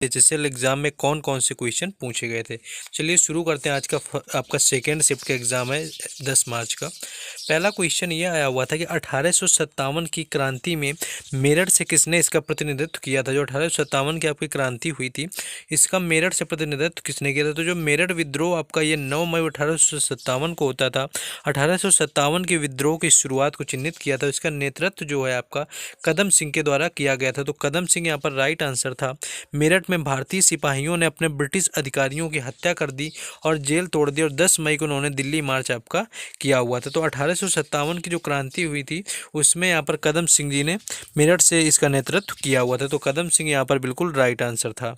HSL exam में कौन कौन से क्वेश्चन पूछे गए थे। चलिए शुरू करते हैं। आज का आपका सेकेंड शिफ्ट का एग्जाम है 10 मार्च का। पहला क्वेश्चन ये आया हुआ था कि 1857 की क्रांति में मेरठ से किसने इसका प्रतिनिधित्व किया था। जो 1857 की आपकी क्रांति हुई थी, इसका मेरठ से प्रतिनिधित्व किसने किया था। तो जो मेरठ विद्रोह आपका ये 9 मई 1857 को होता था। 1857 के विद्रोह की शुरुआत को चिन्हित किया था, इसका नेतृत्व जो है आपका कदम सिंह के द्वारा किया गया था। तो कदम सिंह यहाँ पर राइट आंसर था। मेरठ में भारतीय सिपाहियों ने अपने ब्रिटिश अधिकारियों की हत्या कर दी और जेल तोड़ दी और 10 मई को उन्होंने दिल्ली मार्च आपका किया हुआ था। तो 1857 की जो क्रांति हुई थी उसमें यहाँ पर कदम सिंह जी ने मेरठ से इसका नेतृत्व किया हुआ था। तो कदम सिंह यहाँ पर बिल्कुल राइट आंसर था।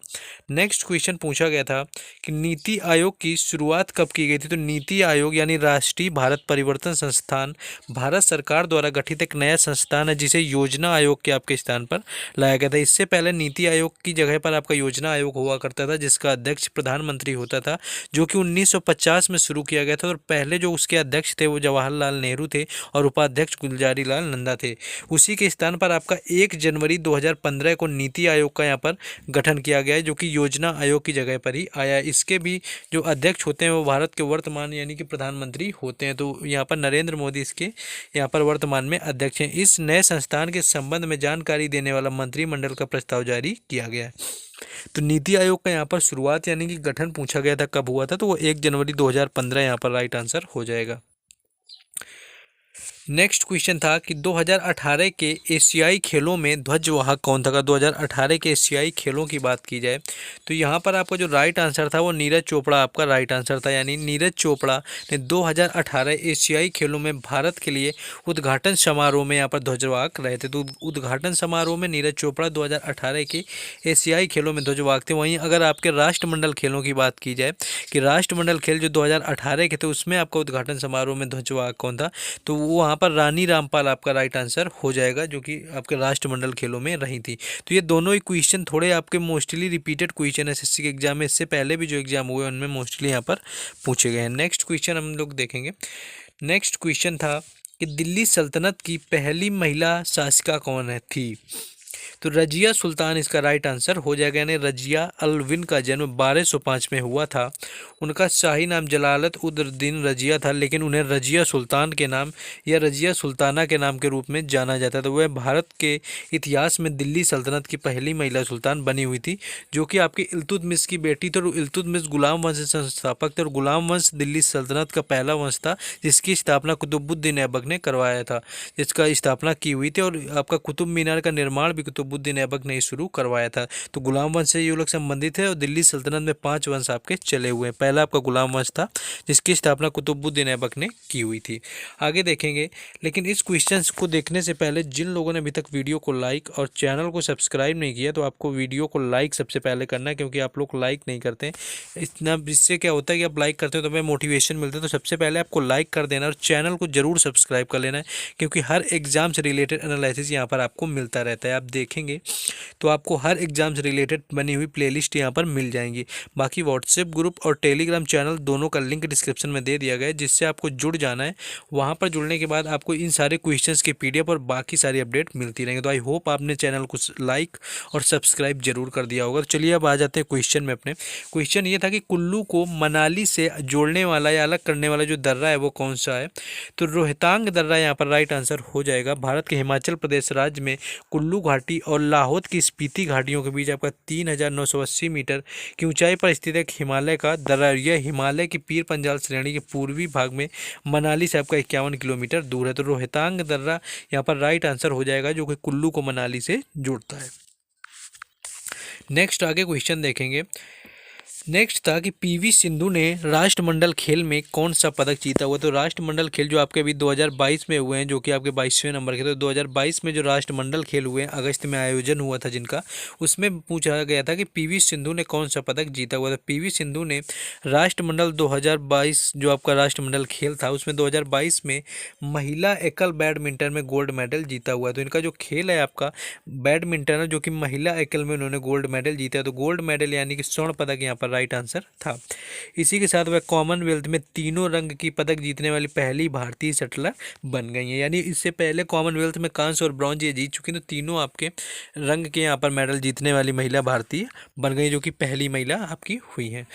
नेक्स्ट क्वेश्चन पूछा गया था कि नीति आयोग की शुरुआत कब की गई थी। तो नीति आयोग यानी राष्ट्रीय भारत परिवर्तन संस्थान भारत सरकार द्वारा गठित एक नया संस्थान है, जिसे योजना आयोग के आपके स्थान पर लाया गया था। इससे पहले नीति आयोग की जगह पर आपका योजना आयोग हुआ करता था, जिसका अध्यक्ष प्रधानमंत्री होता था, जो कि 1950 में शुरू किया गया था। और पहले जो उसके अध्यक्ष थे वो जवाहरलाल नेहरू थे और उपाध्यक्ष गुलजारी लाल नंदा थे। उसी के स्थान पर आपका 1 जनवरी 2015 को नीति आयोग का यहाँ पर गठन किया गया है, जो कि योजना आयोग की जगह पर ही आया है। इसके भी जो अध्यक्ष होते हैं वो भारत के वर्तमान यानी कि प्रधानमंत्री होते हैं। तो यहाँ पर नरेंद्र मोदी इसके यहाँ पर वर्तमान में अध्यक्ष हैं। इस नए संस्थान के संबंध में जानकारी देने वाला मंत्रिमंडल का प्रस्ताव जारी किया गया है। तो नीति आयोग का यहाँ पर शुरुआत यानी कि गठन पूछा गया था कब हुआ था, तो वो 1 जनवरी 2015 यहाँ पर राइट आंसर हो जाएगा। नेक्स्ट क्वेश्चन था कि 2018 के एशियाई खेलों में ध्वजवाहक कौन था। 2018 के एशियाई खेलों की बात की जाए तो यहाँ पर आपका जो राइट आंसर था वो नीरज चोपड़ा आपका राइट आंसर था। यानी नीरज चोपड़ा ने 2018 एशियाई खेलों में भारत के लिए उद्घाटन समारोह में यहाँ पर ध्वजवाहक रहे थे। तो उद्घाटन समारोह में नीरज चोपड़ा 2018 के एशियाई खेलों में ध्वजवाहक थे। वहीं अगर आपके राष्ट्रमंडल खेलों की बात की जाए कि राष्ट्रमंडल खेल जो 2018 के थे उसमें आपका उद्घाटन समारोह में ध्वजवाहक कौन था, तो वो वहाँ पर रानी रामपाल आपका राइट आंसर हो जाएगा, जो कि आपके राष्ट्रमंडल खेलों में रही थी। तो ये दोनों ही क्वेश्चन थोड़े आपके मोस्टली रिपीटेड क्वेश्चन एसएससी के एग्जाम में, इससे पहले भी जो एग्जाम हुए उनमें मोस्टली यहाँ पर पूछे गए हैं। नेक्स्ट क्वेश्चन हम लोग देखेंगे। नेक्स्ट क्वेश्चन था कि दिल्ली सल्तनत की पहली महिला शासिका कौन थी। तो रजिया सुल्तान इसका राइट आंसर हो जाएगा। यानी रजिया अलविन का जन्म 1205 में हुआ था। उनका शाही नाम जलालत उद दीन रजिया था, लेकिन उन्हें रजिया सुल्तान के नाम या रजिया सुल्ताना के नाम के रूप में जाना जाता है। तो वह भारत के इतिहास में दिल्ली सल्तनत की पहली महिला सुल्तान बनी हुई थी, जो कि आपकी इल्तुतमिश की बेटी थी। और इल्तुतमिश गुलाम वंश के संस्थापक थे और गुलाम वंश दिल्ली सल्तनत का पहला वंश था, जिसकी स्थापना कुतुबुद्दीन ऐबक ने करवाया था, जिसका स्थापना की हुई थी। और आपका कुतुब मीनार का निर्माण भी कुतुबुद्दीन ऐबक ने शुरू करवाया था। तो गुलाम वंश से ये लोग संबंधित है। और दिल्ली सल्तनत में 5 वंश आपके चले हुए हैं। पहला आपका गुलाम वंश था, जिसकी स्थापना कुतुबुद्दीन ऐबक ने की हुई थी। आगे देखेंगे, लेकिन इस क्वेश्चन को देखने से पहले जिन लोगों ने अभी तक वीडियो को लाइक और चैनल को सब्सक्राइब नहीं किया, तो आपको वीडियो को लाइक सबसे पहले करना है, क्योंकि आप लोग लाइक नहीं करते। इतना इससे क्या होता है कि आप लाइक करते हो तो हमें मोटिवेशन मिलता है। तो सबसे पहले आपको लाइक कर देना और चैनल को जरूर सब्सक्राइब कर लेना है, क्योंकि हर एग्जाम से रिलेटेड एनालिसिस यहाँ पर आपको मिलता रहता है। आप देखेंगे तो आपको हर एग्जाम से रिलेटेड बनी हुई प्लेलिस्ट यहाँ पर मिल जाएंगी। बाकी व्हाट्सएप ग्रुप और टेलीग्राम चैनल दोनों का लिंक डिस्क्रिप्शन में दे दिया गया है, जिससे आपको जुड़ जाना है। वहाँ पर जुड़ने के बाद आपको इन सारे क्वेश्चंस की पीडीएफ और बाकी सारी अपडेट मिलती रहेंगी। तो आई होप आपने चैनल को लाइक और सब्सक्राइब जरूर कर दिया होगा। तो चलिए अब आ जाते हैं क्वेश्चन में अपने। क्वेश्चन ये था कि कुल्लू को मनाली से जोड़ने वाला या अलग करने वाला जो दर्रा है वो कौन सा है। तो रोहतांग दर्रा यहाँ पर राइट आंसर हो जाएगा। भारत के हिमाचल प्रदेश राज्य में कुल्लू घाटी और लाहौद की स्पीति घाटियों के बीच आपका 3980 मीटर की ऊंचाई पर स्थित एक हिमालय का दर्रा। यह हिमालय की पीर पंजाल श्रेणी के पूर्वी भाग में मनाली से आपका 51 किलोमीटर दूर है। तो रोहतांग दर्रा यहाँ पर राइट आंसर हो जाएगा, जो कि कुल्लू को मनाली से जोड़ता है। नेक्स्ट आगे क्वेश्चन देखेंगे। नेक्स्ट था कि पीवी सिंधु ने राष्ट्रमंडल खेल में कौन सा पदक जीता हुआ। तो राष्ट्रमंडल खेल जो आपके अभी 2022 में हुए हैं, जो कि आपके 22वें नंबर के, तो 2022 में जो राष्ट्रमंडल खेल हुए हैं अगस्त में आयोजन हुआ था जिनका, उसमें पूछा गया था कि पीवी सिंधु ने कौन सा पदक जीता हुआ था। पीवी सिंधु ने राष्ट्रमंडल 2022 जो आपका राष्ट्रमंडल खेल था उसमें 2022 में महिला एकल बैडमिंटन में गोल्ड मेडल जीता हुआ है। तो इनका जो खेल है आपका बैडमिंटन है, जो कि महिला एकल में उन्होंने गोल्ड मेडल जीता है। तो गोल्ड मेडल यानी कि स्वर्ण पदक यहाँ पर राइट आंसर था। इसी के साथ वह कॉमनवेल्थ में तीनों रंग की पदक जीतने वाली पहली भारतीय शटलर बन गई हैं। यानी इससे पहले कॉमनवेल्थ में कांस्य और ब्रॉन्ज ये जीत चुकी, तो तीनों आपके रंग के यहाँ पर मेडल जीतने वाली महिला भारतीय बन गई, जो कि पहली महिला आपकी हुई हैं।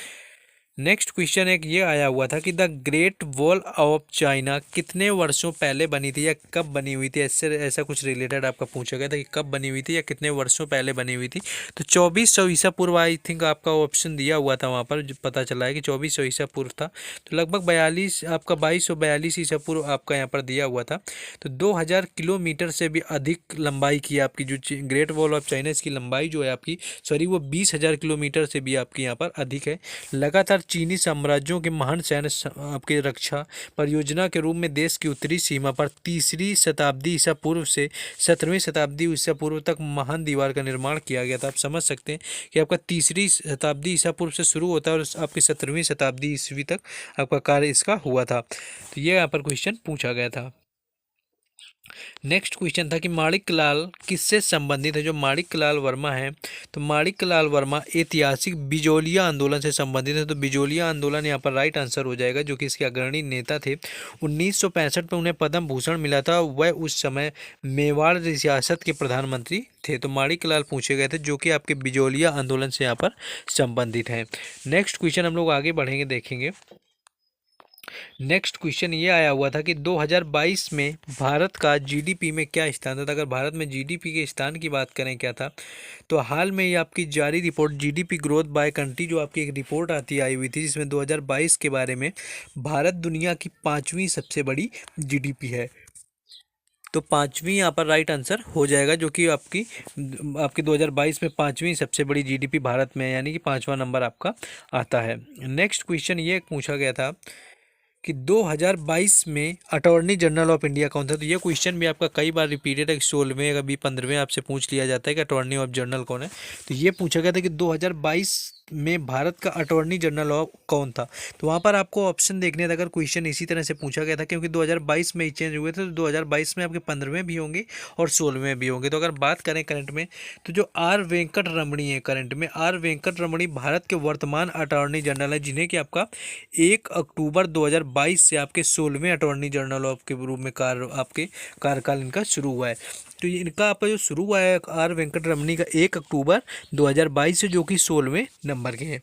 नेक्स्ट क्वेश्चन एक ये आया हुआ था कि the great wall of China कितने वर्षों पहले बनी थी या कब बनी हुई थी। ऐसे ऐसा कुछ रिलेटेड आपका पूछा गया था कि कब बनी हुई थी या कितने वर्षों पहले बनी हुई थी। तो 2400 ईसा पूर्व आई थिंक आपका ऑप्शन दिया हुआ था वहाँ पर, जो पता चला है कि 2400 ईसा पूर्व था। तो लगभग 42 आपका 2242 ईसा पूर्व आपका यहाँ पर दिया हुआ था। तो 2000 किलोमीटर से भी अधिक लंबाई की आपकी जो ग्रेट वॉल ऑफ चाइना, इसकी लंबाई जो है आपकी वो 20,000 किलोमीटर से भी आपकी यहाँ पर अधिक है। लगातार चीनी साम्राज्यों के महान सैन्य आपके रक्षा परियोजना के रूप में देश की उत्तरी सीमा पर 3री शताब्दी ईसा पूर्व से 17वीं शताब्दी ईसा पूर्व तक महान दीवार का निर्माण किया गया था। आप समझ सकते हैं कि आपका 3री शताब्दी ईसा पूर्व से शुरू होता है और आपकी 17वीं शताब्दी ईस्वी तक आपका कार्य इसका हुआ था। तो ये यहाँ पर क्वेश्चन पूछा गया था। नेक्स्ट क्वेश्चन था कि माणिक लाल किससे संबंधित है। जो माणिक लाल वर्मा है, तो माणिक लाल वर्मा ऐतिहासिक बिजोलिया आंदोलन से संबंधित है। तो बिजोलिया आंदोलन यहाँ पर राइट आंसर हो जाएगा, जो कि इसके अग्रणी नेता थे। 1965 में उन्हें पद्म भूषण मिला था, वह उस समय मेवाड़ रियासत के प्रधानमंत्री थे। तो माणिक लाल पूछे गए थे, जो कि आपके बिजोलिया आंदोलन से यहाँ पर संबंधित है। नेक्स्ट क्वेश्चन हम लोग आगे बढ़ेंगे, देखेंगे। नेक्स्ट क्वेश्चन ये आया हुआ था कि 2022 में भारत का जीडीपी में क्या स्थान था। तो अगर भारत में जीडीपी के स्थान की बात करें क्या था, तो हाल में ये आपकी जारी report GDP growth by country जो आपकी एक रिपोर्ट आई हुई थी, जिसमें 2022 के बारे में भारत दुनिया की 5वीं सबसे बड़ी जीडीपी है। तो 5वीं यहाँ पर राइट आंसर हो जाएगा, जो कि आपकी 2022 में 5वीं सबसे बड़ी जीडीपी भारत में है, यानी कि 5वां नंबर आपका आता है। नेक्स्ट क्वेश्चन ये पूछा गया था कि 2022 में अटॉर्नी जनरल ऑफ इंडिया कौन था। तो ये क्वेश्चन भी आपका कई बार रिपीटेड है, 16वें कभी 15वें आपसे पूछ लिया जाता है कि अटॉर्नी ऑफ जनरल कौन है। तो ये पूछा गया था कि 2022 में भारत का अटॉर्नी जनरल ऑफ कौन था। तो वहाँ पर आपको ऑप्शन देखने था अगर क्वेश्चन इसी तरह से पूछा गया था, क्योंकि 2022 में ही चेंज हुए थे। तो 2022 में आपके 15वें भी होंगे और 16वें भी होंगे। तो अगर बात करें करंट में, तो जो आर वेंकट रमणी है, करंट में आर वेंकट रमणी भारत के वर्तमान अटॉर्नी जनरल है, जिन्हें कि आपका 1 अक्टूबर 2022 से आपके 16वें अटॉर्नी जनरल ऑफ के रूप में आपके कार्यकाल इनका शुरू हुआ है। तो इनका आपका जो शुरू हुआ है आर वेंकट रमणी का 1 अक्टूबर 2022 से, जो कि 16वें नंबर के हैं।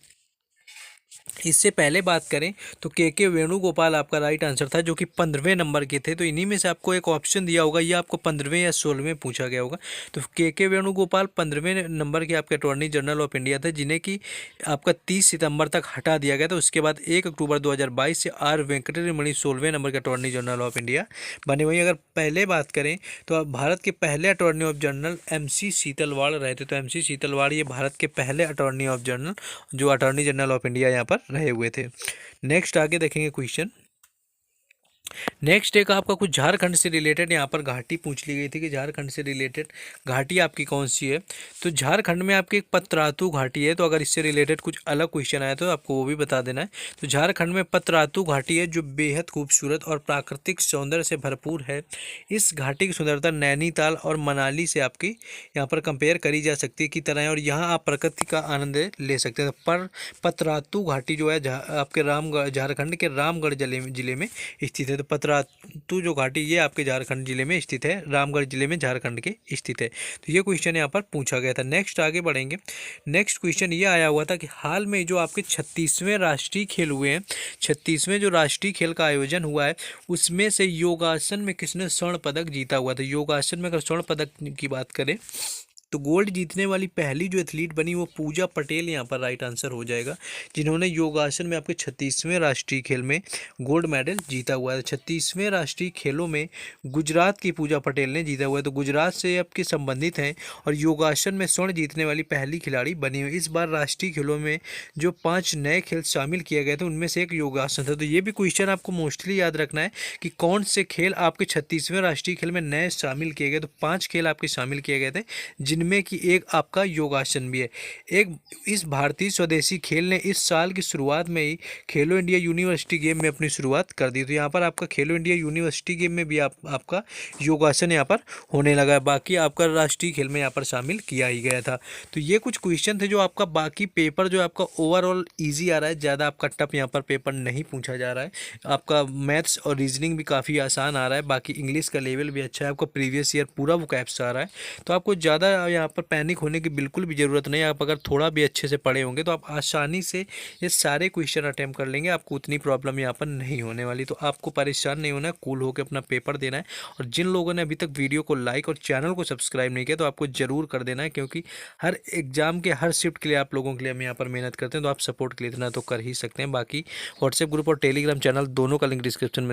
इससे पहले बात करें तो के वेणुगोपाल आपका राइट आंसर था, जो कि 15वें नंबर के थे। तो इन्हीं में से आपको एक ऑप्शन दिया होगा, ये आपको 15वें या 16वें पूछा गया होगा। तो के वेणुगोपाल 15वें नंबर के आपके अटॉर्नी जनरल ऑफ इंडिया थे, जिन्हें कि आपका 30 सितंबर तक हटा दिया गया था। उसके बाद 1 अक्टूबर 2022 से आर वेंकटरमणि 16वें नंबर के अटॉर्नी जनरल ऑफ इंडिया बने हुए। अगर पहले बात करें तो भारत के पहले attorney of general MC Setalvad रहे थे। तो MC सीतलवाड़ ये भारत के पहले अटॉर्नी ऑफ जनरल, जो अटॉर्नी जनरल ऑफ इंडिया यहाँ पर रहे हुए थे। नेक्स्ट आगे देखेंगे क्वेश्चन। नेक्स्ट एक आपका कुछ झारखंड से रिलेटेड यहाँ पर घाटी पूछ ली गई थी कि झारखंड से रिलेटेड घाटी आपकी कौन सी है। तो झारखंड में आपकी एक पतरातू घाटी है। तो अगर इससे रिलेटेड कुछ अलग क्वेश्चन आया तो आपको वो भी बता देना है। तो झारखंड में पतरातू घाटी है, जो बेहद खूबसूरत और प्राकृतिक सौंदर्य से भरपूर है। इस घाटी की सुंदरता नैनीताल और मनाली से आपकी यहाँ पर कंपेयर करी जा सकती है की तरह है, और यहाँ आप प्रकृति का आनंद ले सकते हैं। पर पतरातू घाटी जो है आपके झारखंड के रामगढ़ जिले में स्थित है। तो पतरातू जो घाटी ये आपके झारखंड जिले में स्थित है, रामगढ़ जिले में झारखंड के स्थित है। तो ये क्वेश्चन यहाँ पर पूछा गया था। नेक्स्ट आगे बढ़ेंगे। नेक्स्ट क्वेश्चन ये आया हुआ था कि हाल में जो आपके 36वें राष्ट्रीय खेल हुए हैं, 36वें जो राष्ट्रीय खेल का आयोजन हुआ है, उसमें से योगासन में किसने स्वर्ण पदक जीता हुआ था। योगासन में अगर स्वर्ण पदक की बात करें तो गोल्ड जीतने वाली पहली जो एथलीट बनी वो पूजा पटेल यहाँ पर राइट आंसर हो जाएगा, जिन्होंने योगासन में आपके 36वें राष्ट्रीय खेल में गोल्ड मेडल जीता हुआ है। 36वें राष्ट्रीय खेलों में गुजरात की पूजा पटेल ने जीता हुआ है। तो गुजरात से आपके संबंधित हैं और योगासन में स्वर्ण जीतने वाली पहली खिलाड़ी बनी हुई। इस बार राष्ट्रीय खेलों में जो 5 नए खेल शामिल किए गए थे, उनमें से एक योगासन था। तो ये भी क्वेश्चन आपको मोस्टली याद रखना है कि कौन से खेल आपके 36वें राष्ट्रीय खेल में नए शामिल किए गए। तो 5 खेल आपके शामिल किए गए थे, जिनमें इनमें की एक आपका योगासन भी है। एक इस भारतीय स्वदेशी खेल ने इस साल की शुरुआत में ही खेलो इंडिया यूनिवर्सिटी गेम में अपनी शुरुआत कर दी। तो यहाँ पर आपका खेलो इंडिया यूनिवर्सिटी गेम में भी आपका योगासन यहाँ पर होने लगा है। बाकी आपका राष्ट्रीय खेल में यहाँ पर शामिल किया ही गया था। तो ये कुछ क्वेश्चन थे जो आपका, बाकी पेपर जो आपका ओवरऑल ईजी आ रहा है, ज़्यादा आपका टफ यहाँ पर पेपर नहीं पूछा जा रहा है। आपका मैथ्स और रीजनिंग भी काफ़ी आसान आ रहा है। बाकी इंग्लिश का लेवल भी अच्छा है, आपका प्रीवियस ईयर पूरा वो कैप्स आ रहा है। तो आपको ज़्यादा यहाँ पर पैनिक होने की बिल्कुल भी ज़रूरत नहीं है। आप अगर थोड़ा भी अच्छे से पढ़े होंगे तो आप आसानी से ये सारे क्वेश्चन अटैम्प्ट कर लेंगे। आपको उतनी प्रॉब्लम यहाँ पर नहीं होने वाली। तो आपको परेशान नहीं होना है, कूल होकर अपना पेपर देना है। और जिन लोगों ने अभी तक वीडियो को लाइक और चैनल को सब्सक्राइब नहीं किया तो आपको ज़रूर कर देना है, क्योंकि हर एग्जाम के हर शिफ्ट के लिए आप लोगों के लिए हम यहाँ पर मेहनत करते हैं। तो आप सपोर्ट के लिए इतना तो कर ही सकते हैं। बाकी व्हाट्सएप ग्रुप और टेलीग्राम चैनल दोनों का लिंक डिस्क्रिप्शन में